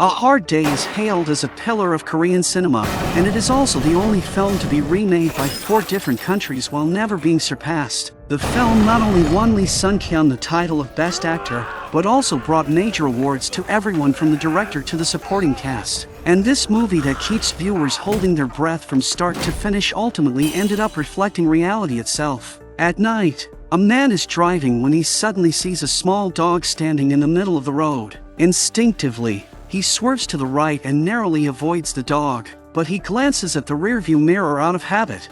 A Hard Day is hailed as a pillar of Korean cinema, and it is also the only film to be remade by 4 different countries while never being surpassed. The film not only won Lee Sung-kyun the title of Best Actor, but also brought major awards to everyone from the director to the supporting cast. And this movie that keeps viewers holding their breath from start to finish ultimately ended up reflecting reality itself. At night, a man is driving when he suddenly sees a small dog standing in the middle of the road. Instinctively, he swerves to the right and narrowly avoids the dog, but he glances at the rearview mirror out of habit.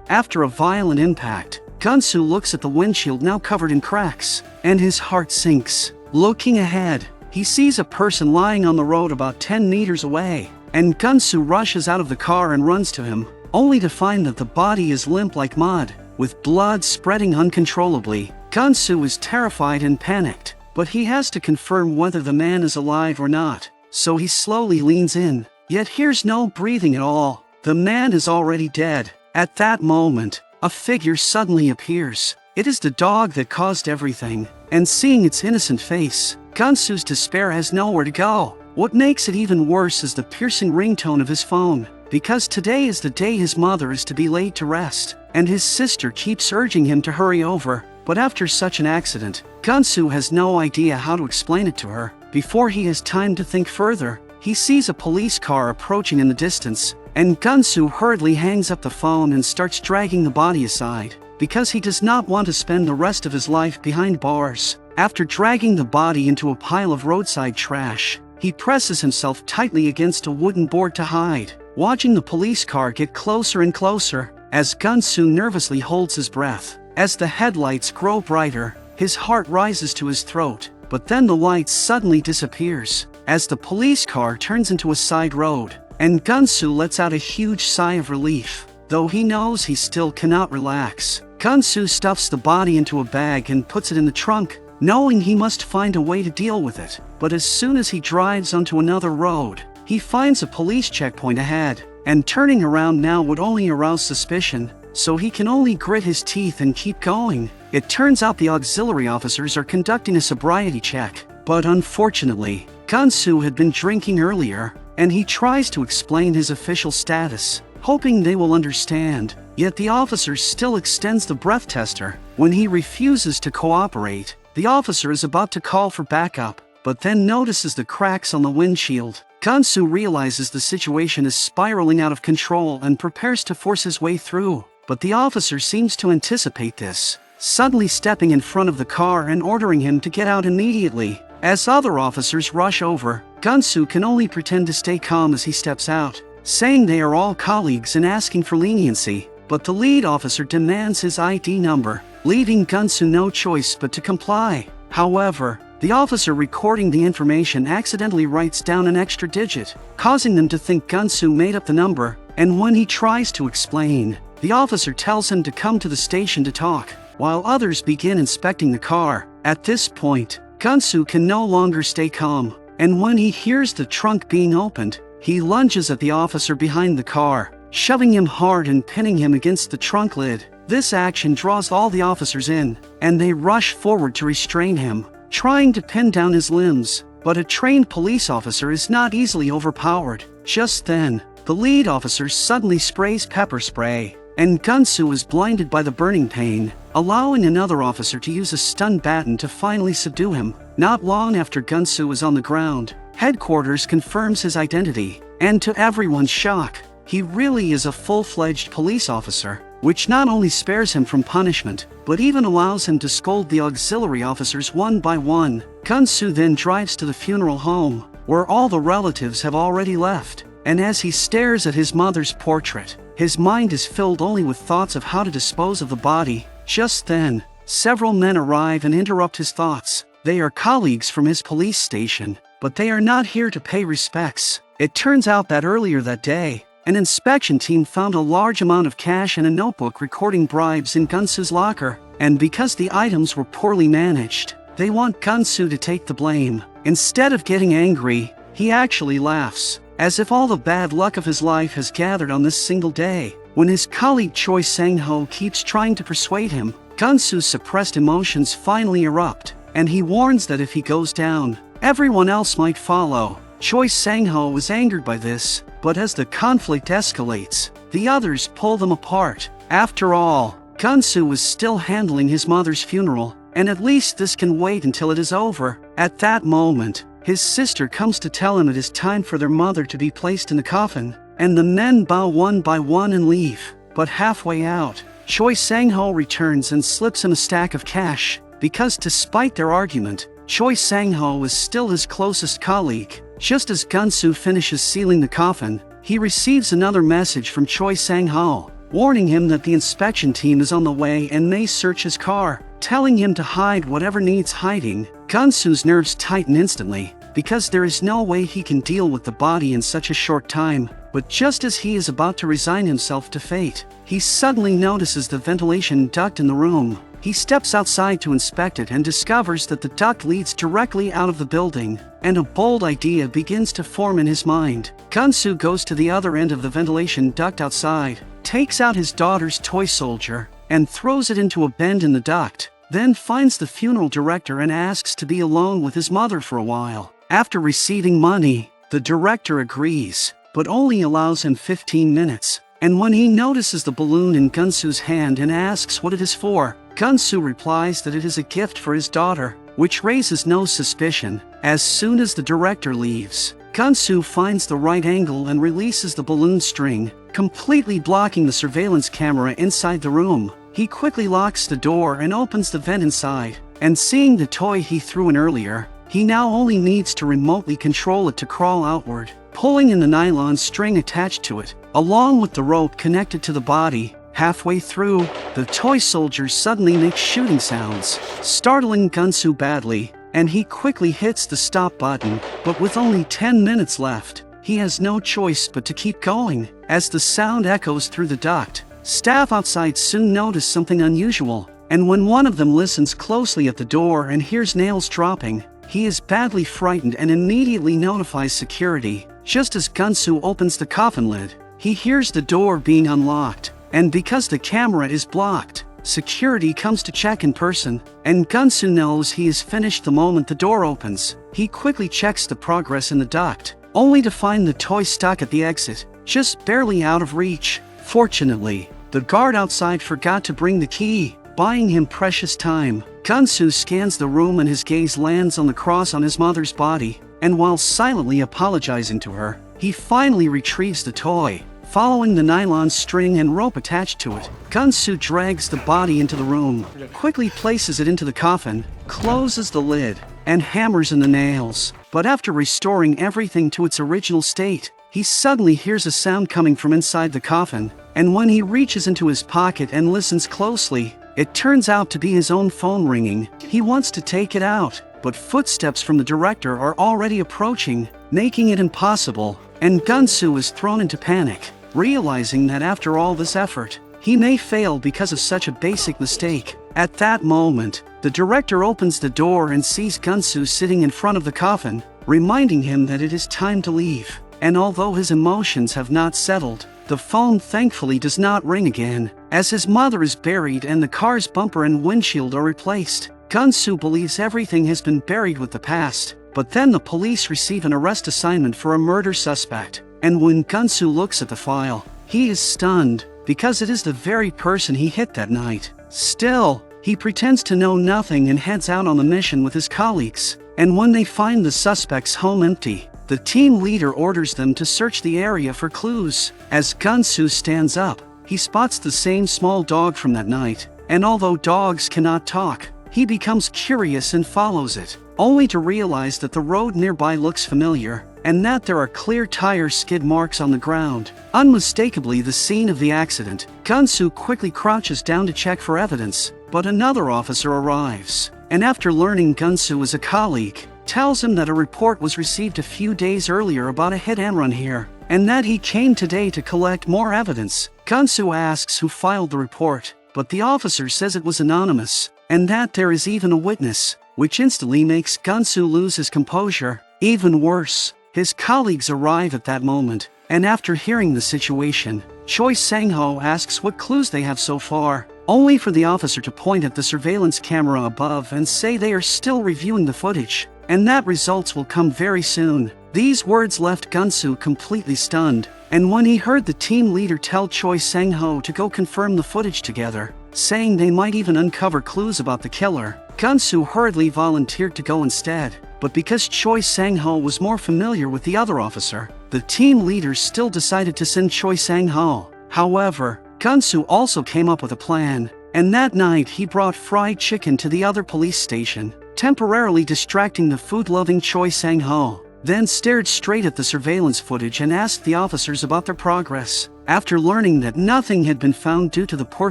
After a violent impact, Geon-soo looks at the windshield now covered in cracks, and his heart sinks. Looking ahead, he sees a person lying on the road about 10 meters away, and Geon-soo rushes out of the car and runs to him, only to find that the body is limp like mud, with blood spreading uncontrollably. Geon-soo is terrified and panicked, but he has to confirm whether the man is alive or not, so he slowly leans in, yet hears no breathing at all. The man is already dead. At that moment, a figure suddenly appears. It is the dog that caused everything, and seeing its innocent face, Geon-soo's despair has nowhere to go. What makes it even worse is the piercing ringtone of his phone, because today is the day his mother is to be laid to rest, and his sister keeps urging him to hurry over. But after such an accident, Geon-soo has no idea how to explain it to her. Before he has time to think further, he sees a police car approaching in the distance, and Geon-soo hurriedly hangs up the phone and starts dragging the body aside, because he does not want to spend the rest of his life behind bars. After dragging the body into a pile of roadside trash, he presses himself tightly against a wooden board to hide, watching the police car get closer and closer, as Geon-soo nervously holds his breath. As the headlights grow brighter, his heart rises to his throat, but then the light suddenly disappears, as the police car turns into a side road, and Geon-soo lets out a huge sigh of relief. Though he knows he still cannot relax, Geon-soo stuffs the body into a bag and puts it in the trunk, knowing he must find a way to deal with it. But as soon as he drives onto another road, he finds a police checkpoint ahead, and turning around now would only arouse suspicion, so he can only grit his teeth and keep going. It turns out the auxiliary officers are conducting a sobriety check, but unfortunately, Geon-soo had been drinking earlier, and he tries to explain his official status, hoping they will understand, yet the officer still extends the breath tester. When he refuses to cooperate, the officer is about to call for backup, but then notices the cracks on the windshield. Geon-soo realizes the situation is spiraling out of control and prepares to force his way through. But the officer seems to anticipate this, suddenly stepping in front of the car and ordering him to get out immediately. As other officers rush over, Geon-soo can only pretend to stay calm as he steps out, saying they are all colleagues and asking for leniency. But the lead officer demands his ID number, leaving Geon-soo no choice but to comply. However, the officer recording the information accidentally writes down an extra digit, causing them to think Geon-soo made up the number, and when he tries to explain, the officer tells him to come to the station to talk, while others begin inspecting the car. At this point, Geon-soo can no longer stay calm, and when he hears the trunk being opened, he lunges at the officer behind the car, shoving him hard and pinning him against the trunk lid. This action draws all the officers in, and they rush forward to restrain him, trying to pin down his limbs, but a trained police officer is not easily overpowered. Just then, the lead officer suddenly sprays pepper spray, and Geon-soo is blinded by the burning pain, allowing another officer to use a stun baton to finally subdue him. Not long after Geon-soo is on the ground, headquarters confirms his identity, and to everyone's shock, he really is a full-fledged police officer, which not only spares him from punishment, but even allows him to scold the auxiliary officers one by one. Geon-soo then drives to the funeral home, where all the relatives have already left, and as he stares at his mother's portrait, his mind is filled only with thoughts of how to dispose of the body. Just then, several men arrive and interrupt his thoughts. They are colleagues from his police station, but they are not here to pay respects. It turns out that earlier that day, an inspection team found a large amount of cash and a notebook recording bribes in Geon-soo's locker, and because the items were poorly managed, they want Geon-soo to take the blame. Instead of getting angry, he actually laughs, as if all the bad luck of his life has gathered on this single day. When his colleague Choi Sang-ho keeps trying to persuade him, Geon-soo's suppressed emotions finally erupt, and he warns that if he goes down, everyone else might follow. Choi Sang-ho is angered by this, but as the conflict escalates, the others pull them apart. After all, Geon-soo was still handling his mother's funeral, and at least this can wait until it is over. At that moment, his sister comes to tell him it is time for their mother to be placed in the coffin, and the men bow one by one and leave. But halfway out, Choi Sang-ho returns and slips him a stack of cash, because despite their argument, Choi Sang-ho is still his closest colleague. Just as Geon-soo finishes sealing the coffin, he receives another message from Choi Sang-ho, warning him that the inspection team is on the way and may search his car, telling him to hide whatever needs hiding. Geon-soo's nerves tighten instantly, because there is no way he can deal with the body in such a short time. But just as he is about to resign himself to fate, he suddenly notices the ventilation duct in the room. He steps outside to inspect it and discovers that the duct leads directly out of the building, and a bold idea begins to form in his mind. Geon-soo goes to the other end of the ventilation duct outside, takes out his daughter's toy soldier, and throws it into a bend in the duct, then finds the funeral director and asks to be alone with his mother for a while. After receiving money, the director agrees, but only allows him 15 minutes. And when he notices the balloon in Geon-soo's hand and asks what it is for, Geon-soo replies that it is a gift for his daughter, which raises no suspicion. As soon as the director leaves, Geon-soo finds the right angle and releases the balloon string, completely blocking the surveillance camera inside the room. He quickly locks the door and opens the vent inside, and seeing the toy he threw in earlier, he now only needs to remotely control it to crawl outward, pulling in the nylon string attached to it, along with the rope connected to the body. Halfway through, the toy soldier suddenly makes shooting sounds, startling Geon-soo badly, and he quickly hits the stop button. But with only 10 minutes left, he has no choice but to keep going. As the sound echoes through the duct, staff outside soon notice something unusual, and when one of them listens closely at the door and hears nails dropping, he is badly frightened and immediately notifies security. Just as Geon-soo opens the coffin lid, he hears the door being unlocked, and because the camera is blocked, security comes to check in person, and Geon-soo knows he is finished the moment the door opens. He quickly checks the progress in the duct, only to find the toy stuck at the exit, just barely out of reach. Fortunately, the guard outside forgot to bring the key, buying him precious time. Geon-soo scans the room and his gaze lands on the cross on his mother's body, and while silently apologizing to her, he finally retrieves the toy. Following the nylon string and rope attached to it, Geon-soo drags the body into the room, quickly places it into the coffin, closes the lid, and hammers in the nails. But after restoring everything to its original state, he suddenly hears a sound coming from inside the coffin, and when he reaches into his pocket and listens closely, it turns out to be his own phone ringing. He wants to take it out, but footsteps from the director are already approaching, making it impossible, and Geon-soo is thrown into panic, realizing that after all this effort, he may fail because of such a basic mistake. At that moment, the director opens the door and sees Geon-soo sitting in front of the coffin, reminding him that it is time to leave. And although his emotions have not settled, the phone thankfully does not ring again, as his mother is buried and the car's bumper and windshield are replaced. Geon-soo believes everything has been buried with the past, but then the police receive an arrest assignment for a murder suspect, and when Geon-soo looks at the file, he is stunned, because it is the very person he hit that night. Still, he pretends to know nothing and heads out on the mission with his colleagues, and when they find the suspect's home empty, the team leader orders them to search the area for clues. As Geon-soo stands up, he spots the same small dog from that night, and although dogs cannot talk, he becomes curious and follows it, only to realize that the road nearby looks familiar, and that there are clear tire skid marks on the ground, unmistakably the scene of the accident. Geon-soo quickly crouches down to check for evidence, but another officer arrives, and after learning Geon-soo is a colleague, tells him that a report was received a few days earlier about a hit-and-run here, and that he came today to collect more evidence. Geon-soo asks who filed the report, but the officer says it was anonymous, and that there is even a witness, which instantly makes Geon-soo lose his composure. Even worse, his colleagues arrive at that moment, and after hearing the situation, Choi Sang-ho asks what clues they have so far. only for the officer to point at the surveillance camera above and say they are still reviewing the footage, and that results will come very soon. These words left Geon-soo completely stunned, and when he heard the team leader tell Choi Sang-ho to go confirm the footage together, saying they might even uncover clues about the killer, Geon-soo hurriedly volunteered to go instead. But because Choi Sang-ho was more familiar with the other officer, the team leaders still decided to send Choi Sang-ho. However, Geon-soo also came up with a plan, and that night he brought fried chicken to the other police station, temporarily distracting the food-loving Choi Sang-ho, then stared straight at the surveillance footage and asked the officers about their progress. After learning that nothing had been found due to the poor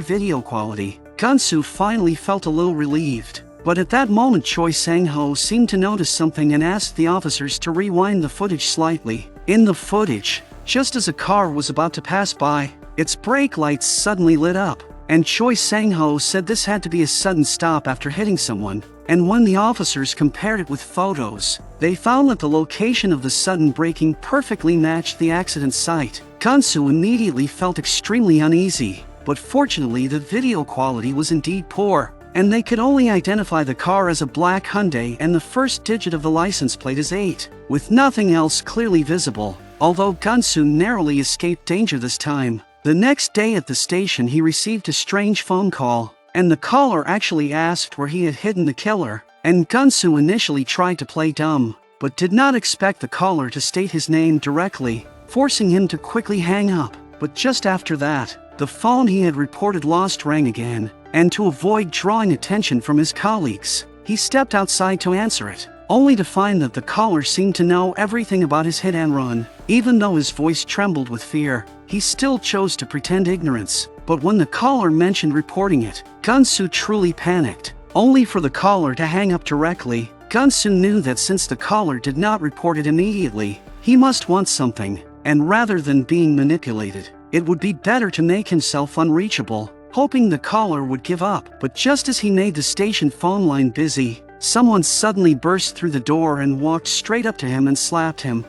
video quality, Geon-soo finally felt a little relieved. But at that moment Choi Sang-ho seemed to notice something and asked the officers to rewind the footage slightly. In the footage, just as a car was about to pass by, its brake lights suddenly lit up, and Choi Sang-ho said this had to be a sudden stop after hitting someone. And when the officers compared it with photos, they found that the location of the sudden braking perfectly matched the accident site. Geon-soo immediately felt extremely uneasy, but fortunately the video quality was indeed poor, and they could only identify the car as a black Hyundai and the first digit of the license plate as 8, with nothing else clearly visible. Although Geon-soo narrowly escaped danger this time, the next day at the station he received a strange phone call, and the caller actually asked where he had hidden the killer, and Geon-soo initially tried to play dumb, but did not expect the caller to state his name directly, forcing him to quickly hang up. But just after that, the phone he had reported lost rang again, and to avoid drawing attention from his colleagues, he stepped outside to answer it, only to find that the caller seemed to know everything about his hit and run. Even though his voice trembled with fear, he still chose to pretend ignorance. But when the caller mentioned reporting it, Geon-soo truly panicked, only for the caller to hang up directly. Geon-soo knew that since the caller did not report it immediately, he must want something, and rather than being manipulated, it would be better to make himself unreachable, hoping the caller would give up. But just as he made the station phone line busy, someone suddenly burst through the door and walked straight up to him and slapped him.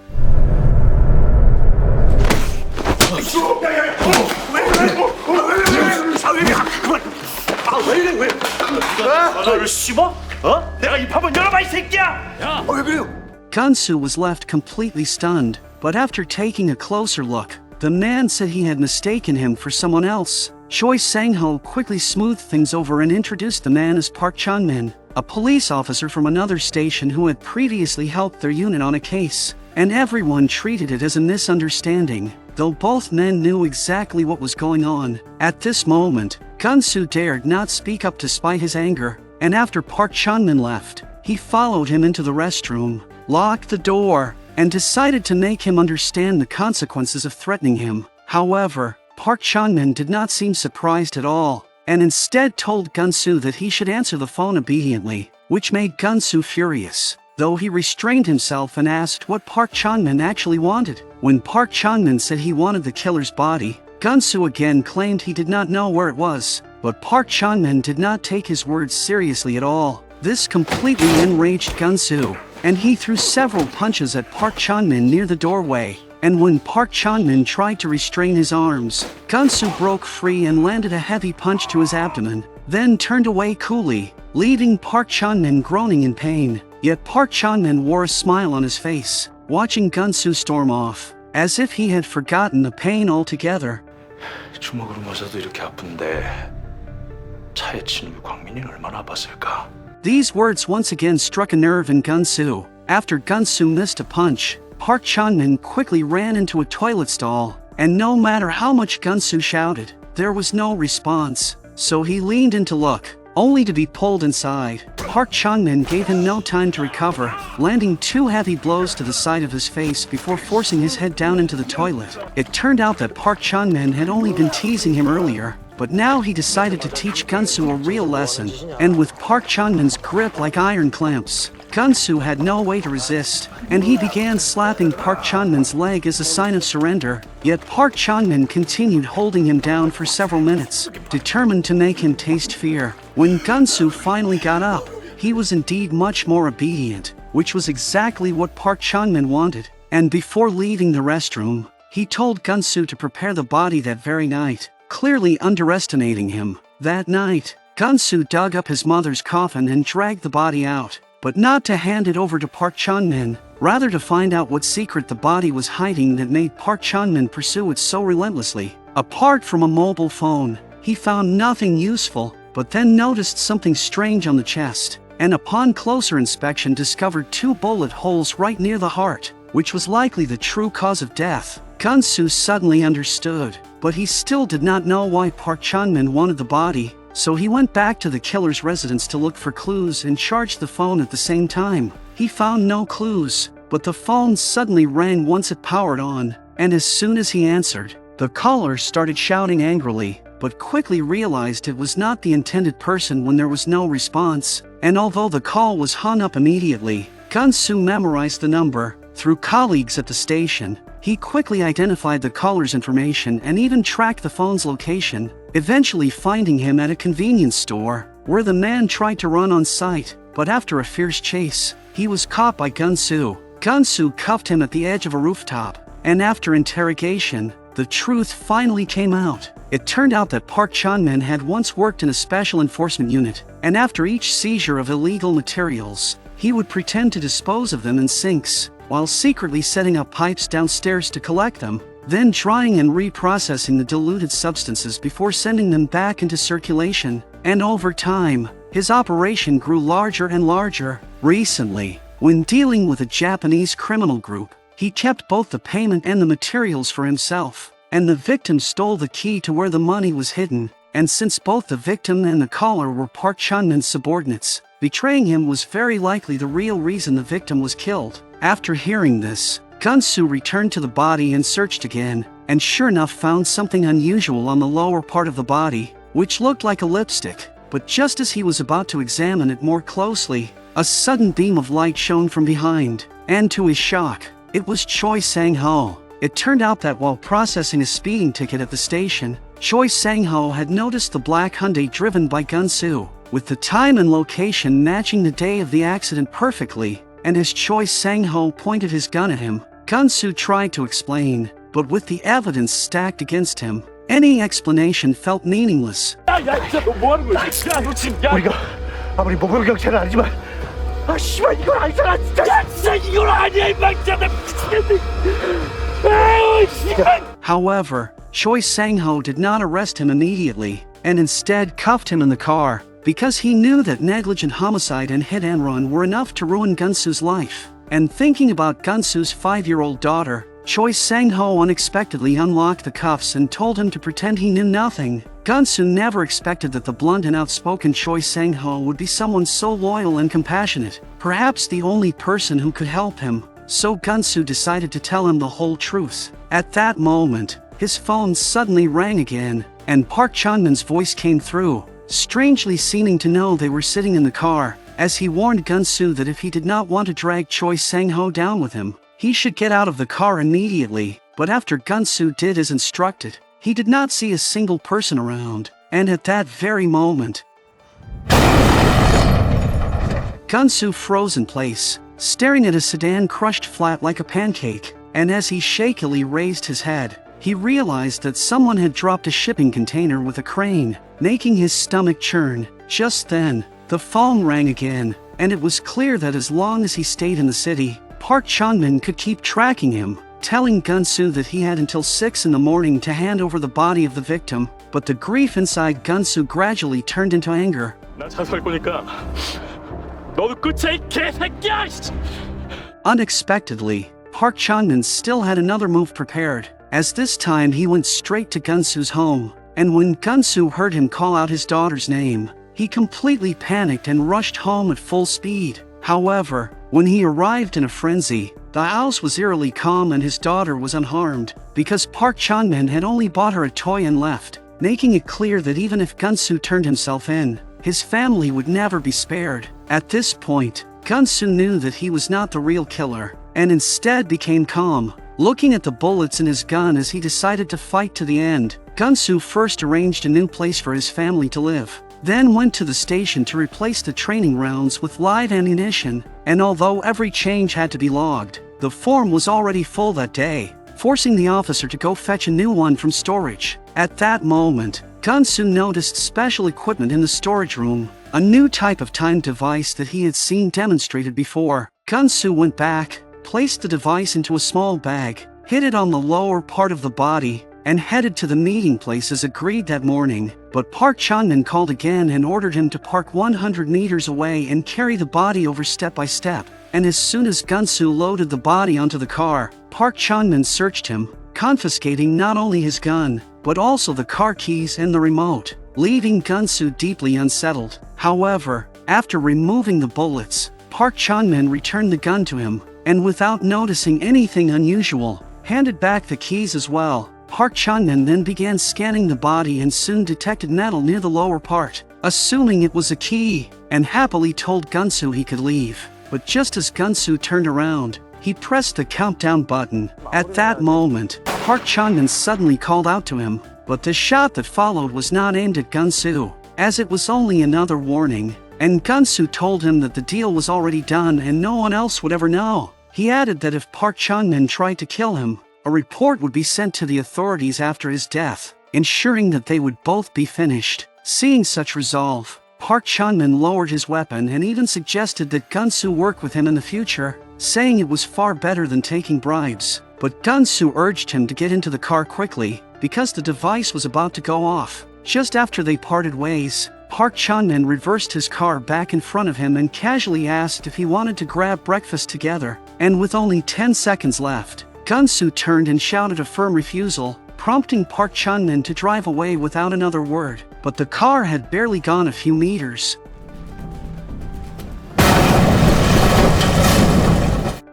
Geon-soo was left completely stunned, but after taking a closer look, the man said he had mistaken him for someone else. Choi Sang-ho quickly smoothed things over and introduced the man as Park Chun-min, a police officer from another station who had previously helped their unit on a case, and everyone treated it as a misunderstanding, though both men knew exactly what was going on. At this moment, Geon-soo dared not speak up despite his anger, and after Park Chun-min left, he followed him into the restroom, locked the door, and decided to make him understand the consequences of threatening him. However, Park Chun-min did not seem surprised at all, and instead told Geon-soo that he should answer the phone obediently, which made Geon-soo furious, though he restrained himself and asked what Park Chun-min actually wanted. When Park Chun-min said he wanted the killer's body, Geon-soo again claimed he did not know where it was, but Park Chun-min did not take his words seriously at all. This completely enraged Geon-soo, and he threw several punches at Park Chun-min near the doorway. And when Park Chun-min tried to restrain his arms, Geon-soo broke free and landed a heavy punch to his abdomen, then turned away coolly, leaving Park Chun-min groaning in pain. Yet Park Chun-min wore a smile on his face, watching Geon-soo storm off, as if he had forgotten the pain altogether. 주먹으로 맞아도 이렇게 아픈데 차에 치는 광민이 얼마나 아팠을까? These words once again struck a nerve in Geon-soo. After Geon-soo missed a punch, Park Chun-min quickly ran into a toilet stall, and no matter how much Geon-soo shouted, there was no response, so he leaned in to look, only to be pulled inside. Park Chun-min gave him no time to recover, landing 2 heavy blows to the side of his face before forcing his head down into the toilet. It turned out that Park Chun-min had only been teasing him earlier, but now he decided to teach Geon-soo a real lesson, and with Park Chun-min's grip like iron clamps, Geon-soo had no way to resist, and he began slapping Park Chun-min's leg as a sign of surrender. Yet Park Chun-min continued holding him down for several minutes, determined to make him taste fear. When Geon-soo finally got up, he was indeed much more obedient, which was exactly what Park Chun-min wanted. And before leaving the restroom, he told Geon-soo to prepare the body that very night, clearly underestimating him. That night, Geon-soo dug up his mother's coffin and dragged the body out, but not to hand it over to Park Chan-min, rather to find out what secret the body was hiding that made Park Chan-min pursue it so relentlessly. Apart from a mobile phone, he found nothing useful, but then noticed something strange on the chest, and upon closer inspection discovered 2 bullet holes right near the heart, which was likely the true cause of death. Geon-soo suddenly understood, but he still did not know why Park Chan-min wanted the body, so he went back to the killer's residence to look for clues and charged the phone at the same time. He found no clues, but the phone suddenly rang once it powered on, and as soon as he answered, the caller started shouting angrily, but quickly realized it was not the intended person when there was no response, and although the call was hung up immediately, Geon-soo memorized the number. Through colleagues at the station, he quickly identified the caller's information and even tracked the phone's location, eventually finding him at a convenience store, where the man tried to run on sight, but after a fierce chase, he was caught by Geon-soo. Geon-soo cuffed him at the edge of a rooftop, and after interrogation, the truth finally came out. It turned out that Park Chan-min had once worked in a special enforcement unit, and after each seizure of illegal materials, he would pretend to dispose of them in sinks, while secretly setting up pipes downstairs to collect them, then drying and reprocessing the diluted substances before sending them back into circulation. And over time, his operation grew larger and larger. Recently, when dealing with a Japanese criminal group, he kept both the payment and the materials for himself, and the victim stole the key to where the money was hidden. And since both the victim and the caller were Park Chan-min's subordinates, betraying him was very likely the real reason the victim was killed. After hearing this, Geon-soo returned to the body and searched again, and sure enough found something unusual on the lower part of the body, which looked like a lipstick. But just as he was about to examine it more closely, a sudden beam of light shone from behind, and to his shock, it was Choi Sang-ho. It turned out that while processing a speeding ticket at the station, Choi Sang-ho had noticed the black Hyundai driven by Geon-soo, with the time and location matching the day of the accident perfectly. And as Choi Sang-ho pointed his gun at him, Geon-soo tried to explain, but with the evidence stacked against him, any explanation felt meaningless. 우리가 아무리 모범 경찰은 아니지만 씨발 이건 아니잖아 진짜 이건 아니야 이 망자다 미치겠네. However, Choi Sang-ho did not arrest him immediately, and instead cuffed him in the car, because he knew that negligent homicide and hit and run were enough to ruin Geon-soo's life. And thinking about Geon-soo's 5-year-old daughter, Choi Sang-ho unexpectedly unlocked the cuffs and told him to pretend he knew nothing. Geon-soo never expected that the blunt and outspoken Choi Sang-ho would be someone so loyal and compassionate, perhaps the only person who could help him. So Geon-soo decided to tell him the whole truth. At that moment, his phone suddenly rang again, and Park Chan-min's voice came through, strangely seeming to know they were sitting in the car, as he warned Geon-soo that if he did not want to drag Choi Sang-ho down with him, he should get out of the car immediately. But after Geon-soo did as instructed, he did not see a single person around, and at that very moment, Geon-soo froze in place, staring at his sedan crushed flat like a pancake, and as he shakily raised his head, he realized that someone had dropped a shipping container with a crane, making his stomach churn. Just then, the phone rang again, and it was clear that as long as he stayed in the city, Park Chan-min could keep tracking him, telling Geon-soo that he had until 6 in the morning to hand over the body of the victim. But the grief inside Geon-soo gradually turned into anger. 나 자살 거니까 너도 끝이야 이 개새끼야. Unexpectedly, Park Chan-min still had another move prepared, as this time he went straight to Geon-soo's home, and when Geon-soo heard him call out his daughter's name, he completely panicked and rushed home at full speed. However, when he arrived in a frenzy, the house was eerily calm and his daughter was unharmed, because Park Chan-min had only bought her a toy and left, making it clear that even if Geon-soo turned himself in, his family would never be spared. At this point, Geon-soo knew that he was not the real killer, and instead became calm, looking at the bullets in his gun as he decided to fight to the end. Geon-soo first arranged a new place for his family to live, then went to the station to replace the training rounds with live ammunition, and although every change had to be logged, the form was already full that day, forcing the officer to go fetch a new one from storage. At that moment, Gun-soo noticed special equipment in the storage room, a new type of time device that he had seen demonstrated before. Gun-soo went back, placed the device into a small bag, hid it on the lower part of the body, and headed to the meeting place as agreed that morning. But Park Chan-min called again and ordered him to park 100 meters away and carry the body over step by step. And as soon as Gun-soo loaded the body onto the car, Park Chan-min searched him, confiscating not only his gun, but also the car keys and the remote, leaving Gun-soo deeply unsettled. However, after removing the bullets, Park Chan-min returned the gun to him, and without noticing anything unusual, handed back the keys as well. Park Chan-min then began scanning the body and soon detected metal near the lower part, assuming it was a key, and happily told Gun-soo he could leave. But just as Gun-soo turned around, he pressed the countdown button. At that moment, Park Chan-min suddenly called out to him, but the shot that followed was not aimed at Gun-soo, as it was only another warning, and Gun-soo told him that the deal was already done and no one else would ever know. He added that if Park Chan-min tried to kill him, a report would be sent to the authorities after his death, ensuring that they would both be finished. Seeing such resolve, Park Chan-min lowered his weapon and even suggested that Gun-soo work with him in the future, saying it was far better than taking bribes. But Gun-soo urged him to get into the car quickly, because the device was about to go off. Just after they parted ways, Park Chan-min reversed his car back in front of him and casually asked if he wanted to grab breakfast together, and with only 10 seconds left, Gun-soo turned and shouted a firm refusal, prompting Park Chan-min to drive away without another word. But the car had barely gone a few meters.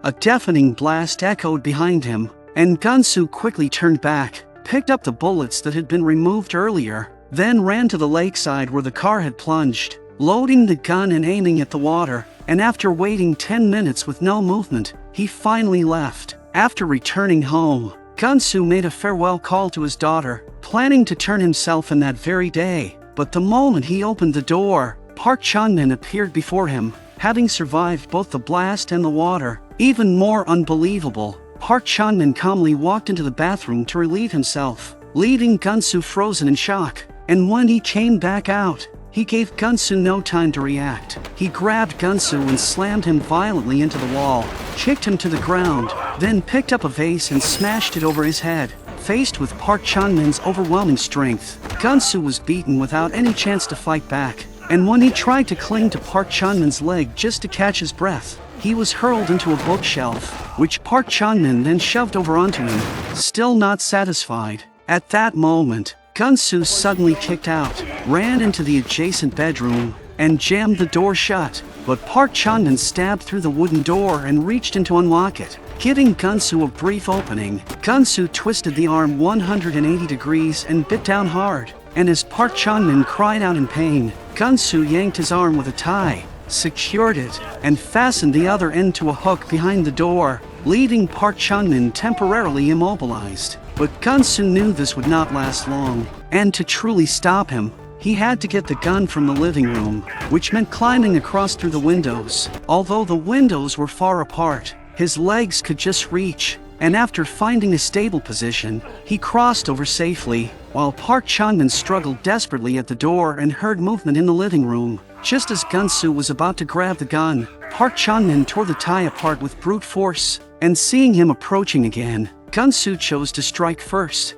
A deafening blast echoed behind him, and Gun-soo quickly turned back, picked up the bullets that had been removed earlier, then ran to the lakeside where the car had plunged, loading the gun and aiming at the water, and after waiting 10 minutes with no movement, he finally left. After returning home, Gun-soo made a farewell call to his daughter, planning to turn himself in that very day. But the moment he opened the door, Park Chan-min appeared before him, having survived both the blast and the water. Even more unbelievable, Park Chan-min calmly walked into the bathroom to relieve himself, leaving Gun-soo frozen in shock. And when he came back out, he gave Gun-soo no time to react. He grabbed Gun-soo and slammed him violently into the wall, kicked him to the ground, then picked up a vase and smashed it over his head. Faced with Park Chan-min's overwhelming strength, Gun-soo was beaten without any chance to fight back, and when he tried to cling to Park Chan-min's leg just to catch his breath, he was hurled into a bookshelf, which Park Chan-min then shoved over onto him. Still not satisfied, at that moment, Gun-soo suddenly kicked out, ran into the adjacent bedroom, and jammed the door shut. But Park Chan-min stabbed through the wooden door and reached in to unlock it, giving Gun-soo a brief opening. Gun-soo twisted the arm 180 degrees and bit down hard, and as Park Chan-min cried out in pain, Gun-soo yanked his arm with a tie, secured it, and fastened the other end to a hook behind the door, leaving Park Chan-min temporarily immobilized. But Gun-soo knew this would not last long, and to truly stop him, he had to get the gun from the living room, which meant climbing across through the windows. Although the windows were far apart, his legs could just reach, and after finding a stable position, he crossed over safely, while Park Chan-min struggled desperately at the door and heard movement in the living room. Just as Gun-soo was about to grab the gun, Park Chan-min tore the tie apart with brute force, and seeing him approaching again, Gun-soo chose to strike first.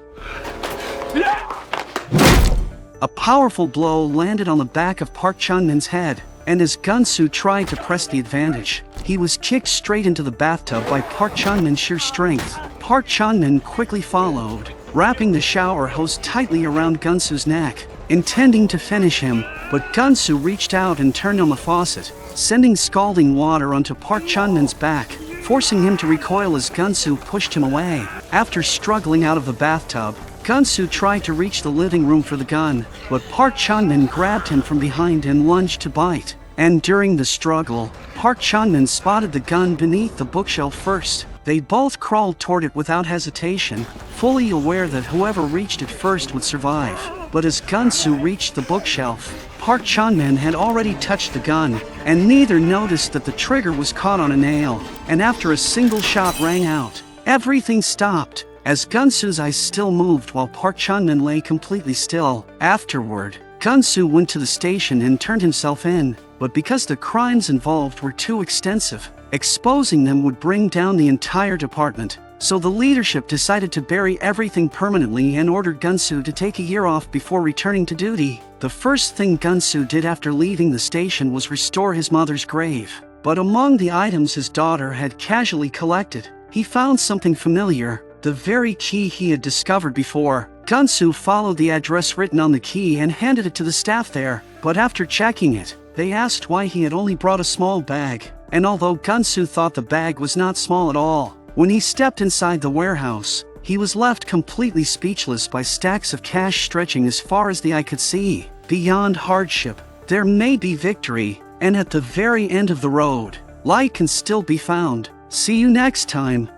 A powerful blow landed on the back of Park Chan-min's head, and as Gun-soo tried to press the advantage, he was kicked straight into the bathtub by Park Chan-min's sheer strength. Park Chan-min quickly followed, wrapping the shower hose tightly around Gun-soo's neck, intending to finish him, but Gun-soo reached out and turned on the faucet, sending scalding water onto Park Chan-min's back, forcing him to recoil as Gun-soo pushed him away. After struggling out of the bathtub, Gun-soo tried to reach the living room for the gun, but Park Chan-min grabbed him from behind and lunged to bite. And during the struggle, Park Chan-min spotted the gun beneath the bookshelf first. They both crawled toward it without hesitation, fully aware that whoever reached it first would survive. But as Gun-soo reached the bookshelf, Park Chan-min had already touched the gun, and neither noticed that the trigger was caught on a nail. And after a single shot rang out, everything stopped. as Gun-soo's eyes still moved while Park Chun-min lay completely still. Afterward, Gun-soo went to the station and turned himself in, but because the crimes involved were too extensive, exposing them would bring down the entire department. So the leadership decided to bury everything permanently and ordered Gun-soo to take a year off before returning to duty. The first thing Gun-soo did after leaving the station was restore his mother's grave. But among the items his daughter had casually collected, he found something familiar, the very key he had discovered before. Gun-soo followed the address written on the key and handed it to the staff there, but after checking it, they asked why he had only brought a small bag. And although Gun-soo thought the bag was not small at all, when he stepped inside the warehouse, he was left completely speechless by stacks of cash stretching as far as the eye could see. Beyond hardship, there may be victory, and at the very end of the road, light can still be found. See you next time.